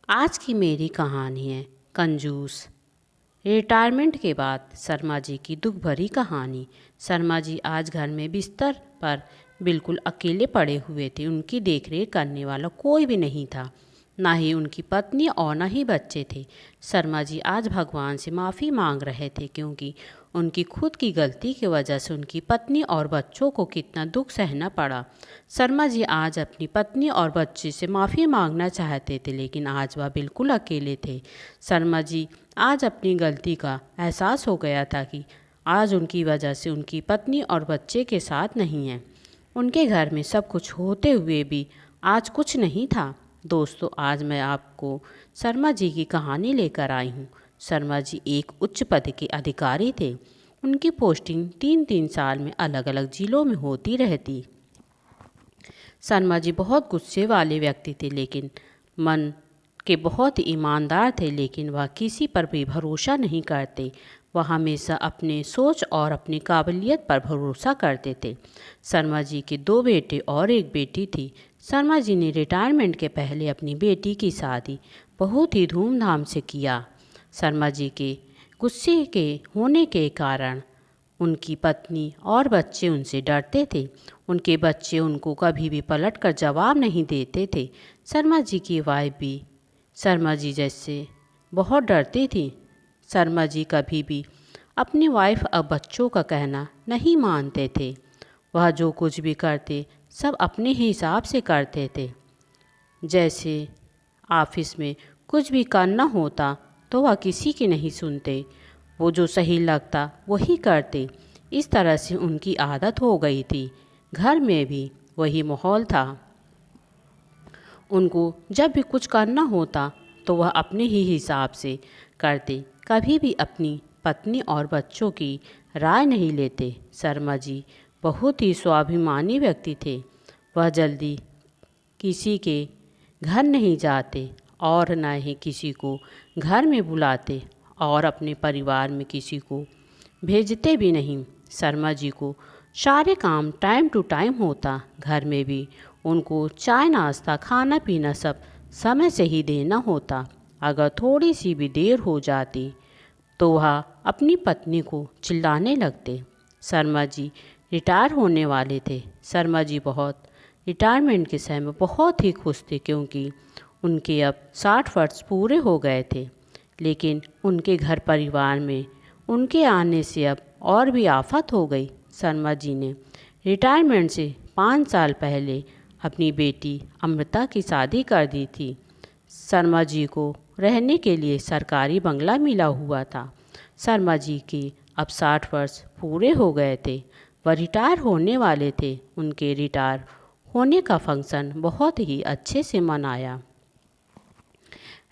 आज की मेरी कहानी है कंजूस। रिटायरमेंट के बाद शर्मा जी की दुख भरी कहानी। शर्मा जी आज घर में बिस्तर पर बिल्कुल अकेले पड़े हुए थे। उनकी देखरेख करने वाला कोई भी नहीं था, ना ही उनकी पत्नी और ना ही बच्चे थे। शर्मा जी आज भगवान से माफ़ी मांग रहे थे, क्योंकि उनकी खुद की गलती की वजह से उनकी पत्नी और बच्चों को कितना दुख सहना पड़ा। शर्मा जी आज अपनी पत्नी और बच्चे से माफ़ी मांगना चाहते थे, लेकिन आज वह बिल्कुल अकेले थे। शर्मा जी आज अपनी गलती का एहसास हो गया था कि आज उनकी वजह से उनकी पत्नी और बच्चे के साथ नहीं हैं। उनके घर में सब कुछ होते हुए भी आज कुछ नहीं था। दोस्तों, आज मैं आपको शर्मा जी की कहानी लेकर आई हूँ। शर्मा जी एक उच्च पद के अधिकारी थे। उनकी पोस्टिंग 3-3 साल में अलग अलग जिलों में होती रहती। शर्मा जी बहुत गुस्से वाले व्यक्ति थे, लेकिन मन के बहुत ईमानदार थे। लेकिन वह किसी पर भी भरोसा नहीं करते। वह हमेशा अपने सोच और अपनी काबिलियत पर भरोसा करते थे। शर्मा जी के 2 बेटे और एक बेटी थी। शर्मा जी ने रिटायरमेंट के पहले अपनी बेटी की शादी बहुत ही धूमधाम से किया। शर्मा जी के गुस्से के होने के कारण उनकी पत्नी और बच्चे उनसे डरते थे। उनके बच्चे उनको कभी भी पलट कर जवाब नहीं देते थे। शर्मा जी की वाइफ भी शर्मा जी जैसे बहुत डरती थी। शर्मा जी कभी भी अपनी वाइफ और बच्चों का कहना नहीं मानते थे। वह जो कुछ भी करते सब अपने ही हिसाब से करते थे। जैसे ऑफिस में कुछ भी करना होता तो वह किसी की नहीं सुनते, वो जो सही लगता वही करते। इस तरह से उनकी आदत हो गई थी। घर में भी वही माहौल था। उनको जब भी कुछ करना होता तो वह अपने ही हिसाब से करते, कभी भी अपनी पत्नी और बच्चों की राय नहीं लेते। शर्मा जी बहुत ही स्वाभिमानी व्यक्ति थे। वह जल्दी किसी के घर नहीं जाते और न ही किसी को घर में बुलाते और अपने परिवार में किसी को भेजते भी नहीं। शर्मा जी को सारे काम टाइम टू टाइम होता। घर में भी उनको चाय नाश्ता खाना पीना सब समय से ही देना होता। अगर थोड़ी सी भी देर हो जाती तो वह अपनी पत्नी को चिल्लाने लगते। शर्मा जी रिटायर होने वाले थे। शर्मा जी बहुत रिटायरमेंट के समय में बहुत ही खुश थे, क्योंकि उनके अब 60 वर्ष पूरे हो गए थे। लेकिन उनके घर परिवार में उनके आने से अब और भी आफत हो गई। शर्मा जी ने रिटायरमेंट से 5 साल पहले अपनी बेटी अमृता की शादी कर दी थी। शर्मा जी को रहने के लिए सरकारी बंगला मिला हुआ था। शर्मा जी के अब 60 वर्ष पूरे हो गए थे। वह रिटायर होने वाले थे। उनके रिटायर होने का फंक्शन बहुत ही अच्छे से मनाया।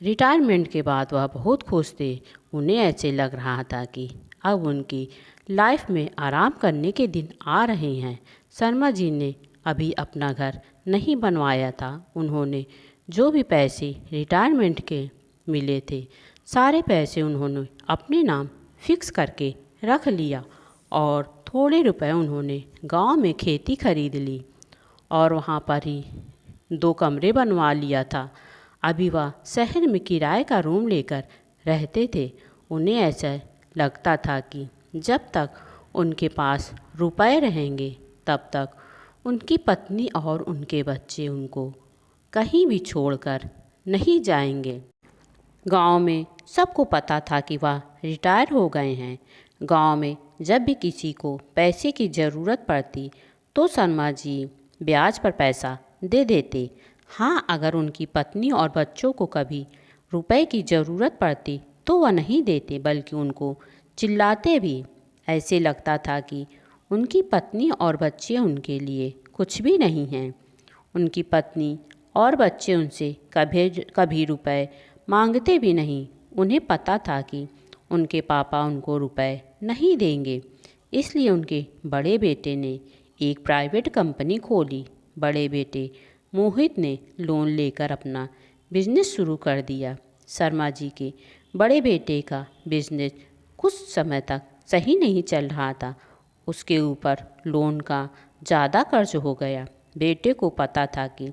रिटायरमेंट के बाद वह बहुत खुश थे। उन्हें ऐसे लग रहा था कि अब उनकी लाइफ में आराम करने के दिन आ रहे हैं। शर्मा जी ने अभी अपना घर नहीं बनवाया था। उन्होंने जो भी पैसे रिटायरमेंट के मिले थे, सारे पैसे उन्होंने अपने नाम फिक्स करके रख लिया और थोड़े रुपए उन्होंने गांव में खेती खरीद ली और वहाँ पर ही 2 कमरे बनवा लिया था। अभी वह शहर में किराए का रूम लेकर रहते थे। उन्हें ऐसा लगता था कि जब तक उनके पास रुपए रहेंगे तब तक उनकी पत्नी और उनके बच्चे उनको कहीं भी छोड़कर नहीं जाएंगे। गांव में सबको पता था कि वह रिटायर हो गए हैं। गांव में जब भी किसी को पैसे की ज़रूरत पड़ती तो शर्मा जी ब्याज पर पैसा दे देते। हाँ, अगर उनकी पत्नी और बच्चों को कभी रुपए की ज़रूरत पड़ती तो वह नहीं देते, बल्कि उनको चिल्लाते भी। ऐसे लगता था कि उनकी पत्नी और बच्चे उनके लिए कुछ भी नहीं हैं। उनकी पत्नी और बच्चे उनसे कभी कभी रुपए मांगते भी नहीं। उन्हें पता था कि उनके पापा उनको रुपए नहीं देंगे। इसलिए उनके बड़े बेटे ने एक प्राइवेट कंपनी खोली। बड़े बेटे मोहित ने लोन लेकर अपना बिजनेस शुरू कर दिया। शर्मा जी के बड़े बेटे का बिजनेस कुछ समय तक सही नहीं चल रहा था। उसके ऊपर लोन का ज़्यादा कर्ज हो गया। बेटे को पता था कि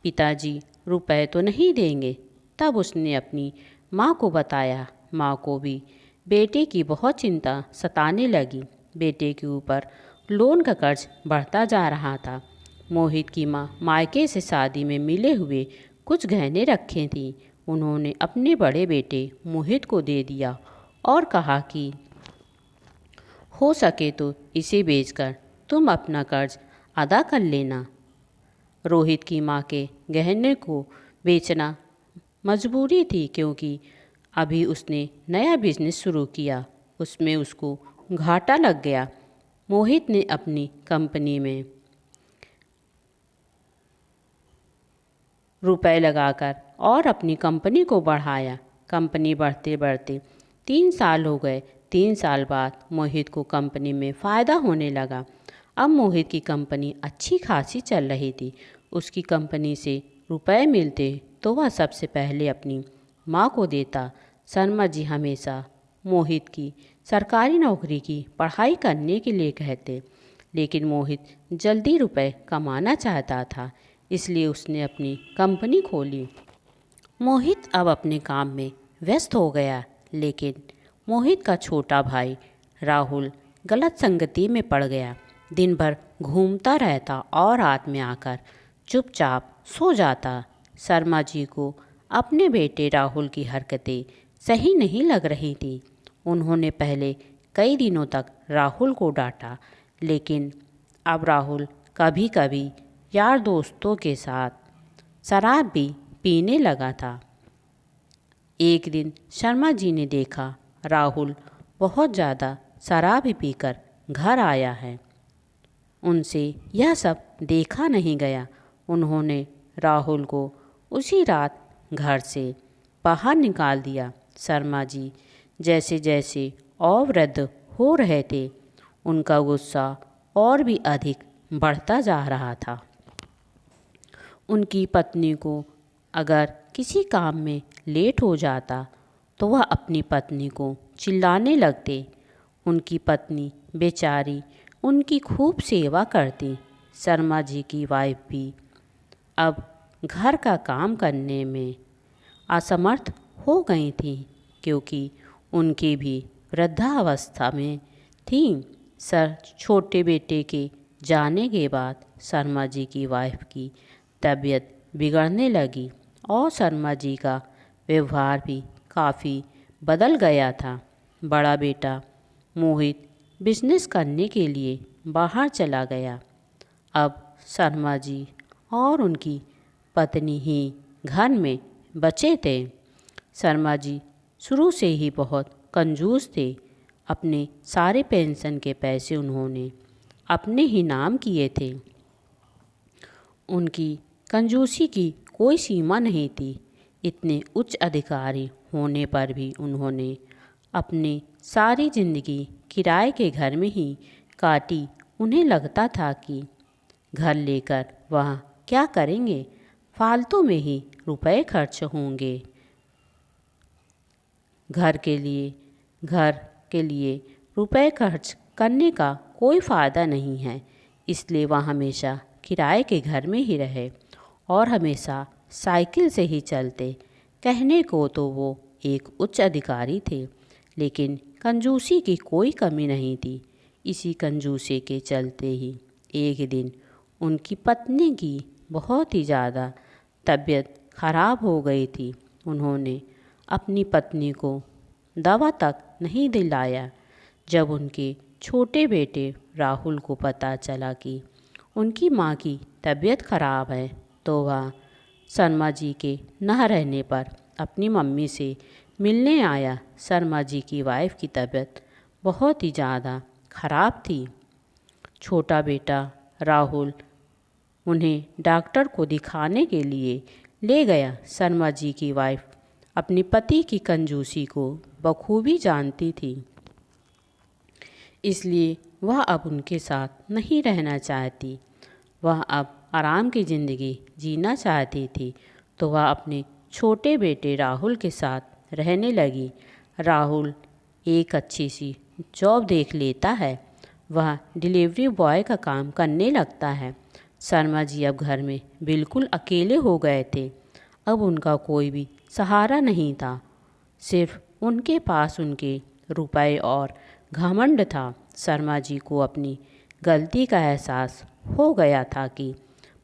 पिताजी रुपए तो नहीं देंगे, तब उसने अपनी माँ को बताया। माँ को भी बेटे की बहुत चिंता सताने लगी। बेटे के ऊपर लोन का कर्ज बढ़ता जा रहा था। मोहित की माँ मायके से शादी में मिले हुए कुछ गहने रखे थी। उन्होंने अपने बड़े बेटे मोहित को दे दिया और कहा कि हो सके तो इसे बेचकर तुम अपना कर्ज अदा कर लेना। रोहित की माँ के गहने को बेचना मजबूरी थी, क्योंकि अभी उसने नया बिजनेस शुरू किया। उसमें उसको घाटा लग गया। मोहित ने अपनी कंपनी में रुपए लगाकर और अपनी कंपनी को बढ़ाया। कंपनी बढ़ते बढ़ते 3 साल हो गए। 3 साल बाद मोहित को कंपनी में फ़ायदा होने लगा। अब मोहित की कंपनी अच्छी खासी चल रही थी। उसकी कंपनी से रुपए मिलते तो वह सबसे पहले अपनी माँ को देता। शर्मा जी हमेशा मोहित की सरकारी नौकरी की पढ़ाई करने के लिए कहते, लेकिन मोहित जल्दी रुपए कमाना चाहता था, इसलिए उसने अपनी कंपनी खोली। मोहित अब अपने काम में व्यस्त हो गया, लेकिन मोहित का छोटा भाई राहुल गलत संगति में पड़ गया। दिन भर घूमता रहता और रात में आकर चुपचाप सो जाता। शर्मा जी को अपने बेटे राहुल की हरकतें सही नहीं लग रही थी। उन्होंने पहले कई दिनों तक राहुल को डांटा, लेकिन अब राहुल कभी कभी यार दोस्तों के साथ शराब भी पीने लगा था। एक दिन शर्मा जी ने देखा राहुल बहुत ज़्यादा शराब पीकर घर आया है। उनसे यह सब देखा नहीं गया। उन्होंने राहुल को उसी रात घर से बाहर निकाल दिया। शर्मा जी जैसे जैसे और वृद्ध हो रहे थे, उनका गुस्सा और भी अधिक बढ़ता जा रहा था। उनकी पत्नी को अगर किसी काम में लेट हो जाता तो वह अपनी पत्नी को चिल्लाने लगते। उनकी पत्नी बेचारी उनकी खूब सेवा करती। शर्मा जी की वाइफ भी अब घर का काम करने में असमर्थ हो गई थी, क्योंकि उनकी भी वृद्धावस्था में थी। छोटे बेटे के जाने के बाद शर्मा जी की वाइफ की तबीयत बिगड़ने लगी और शर्मा जी का व्यवहार भी काफ़ी बदल गया था। बड़ा बेटा मोहित बिजनेस करने के लिए बाहर चला गया। अब शर्मा जी और उनकी पत्नी ही घर में बचे थे। शर्मा जी शुरू से ही बहुत कंजूस थे। अपने सारे पेंशन के पैसे उन्होंने अपने ही नाम किए थे। उनकी कंजूसी की कोई सीमा नहीं थी। इतने उच्च अधिकारी होने पर भी उन्होंने अपनी सारी जिंदगी किराए के घर में ही काटी। उन्हें लगता था कि घर लेकर वह क्या करेंगे, फालतू में ही रुपए खर्च होंगे। घर के लिए रुपए खर्च करने का कोई फ़ायदा नहीं है, इसलिए वह हमेशा किराए के घर में ही रहे और हमेशा साइकिल से ही चलते। कहने को तो वो एक उच्च अधिकारी थे, लेकिन कंजूसी की कोई कमी नहीं थी। इसी कंजूसी के चलते ही एक दिन उनकी पत्नी की बहुत ही ज़्यादा तबीयत खराब हो गई थी। उन्होंने अपनी पत्नी को दवा तक नहीं दिलाया। जब उनके छोटे बेटे राहुल को पता चला कि उनकी माँ की तबीयत खराब है, तो वह शर्मा जी के न रहने पर अपनी मम्मी से मिलने आया। शर्मा जी की वाइफ की तबीयत बहुत ही ज़्यादा खराब थी। छोटा बेटा राहुल उन्हें डॉक्टर को दिखाने के लिए ले गया। शर्मा जी की वाइफ अपने पति की कंजूसी को बखूबी जानती थी, इसलिए वह अब उनके साथ नहीं रहना चाहती। वह अब आराम की ज़िंदगी जीना चाहती थी, तो वह अपने छोटे बेटे राहुल के साथ रहने लगी। राहुल एक अच्छी सी जॉब देख लेता है। वह डिलीवरी बॉय का काम करने लगता है। शर्मा जी अब घर में बिल्कुल अकेले हो गए थे। अब उनका कोई भी सहारा नहीं था। सिर्फ उनके पास उनके रुपए और घमंड था। शर्मा जी को अपनी गलती का एहसास हो गया था कि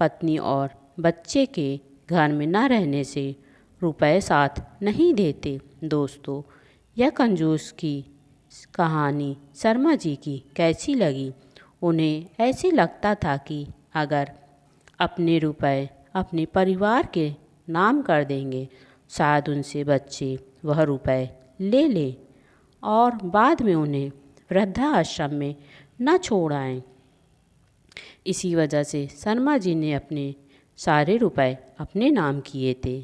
पत्नी और बच्चे के घर में न रहने से रुपए साथ नहीं देते। दोस्तों, यह कंजूस की कहानी शर्मा जी की कैसी लगी? उन्हें ऐसे लगता था कि अगर अपने रुपए अपने परिवार के नाम कर देंगे, शायद उनसे बच्चे वह रुपए ले लें और बाद में उन्हें वृद्धाश्रम में न छोड़ आएं। इसी वजह से शर्मा जी ने अपने सारे रुपए अपने नाम किए थे।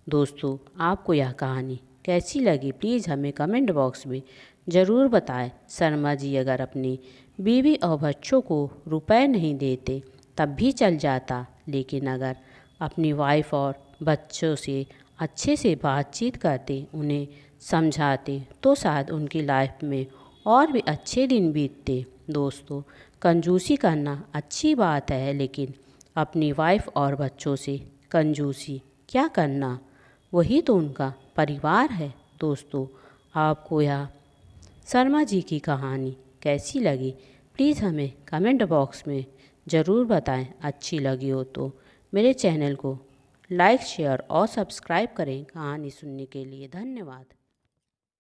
दोस्तों, आपको यह कहानी कैसी लगी प्लीज़ हमें कमेंट बॉक्स में ज़रूर बताएं। शर्मा जी अगर अपनी बीवी और बच्चों को रुपए नहीं देते तब भी चल जाता, लेकिन अगर अपनी वाइफ और बच्चों से अच्छे से बातचीत करते, उन्हें समझाते, तो शायद उनकी लाइफ में और भी अच्छे दिन बीतते। दोस्तों, कंजूसी करना अच्छी बात है, लेकिन अपनी वाइफ और बच्चों से कंजूसी क्या करना? वही तो उनका परिवार है। दोस्तों, आपको यह शर्मा जी की कहानी कैसी लगी प्लीज़ हमें कमेंट बॉक्स में ज़रूर बताएं। अच्छी लगी हो तो मेरे चैनल को लाइक, शेयर और सब्सक्राइब करें। कहानी सुनने के लिए धन्यवाद।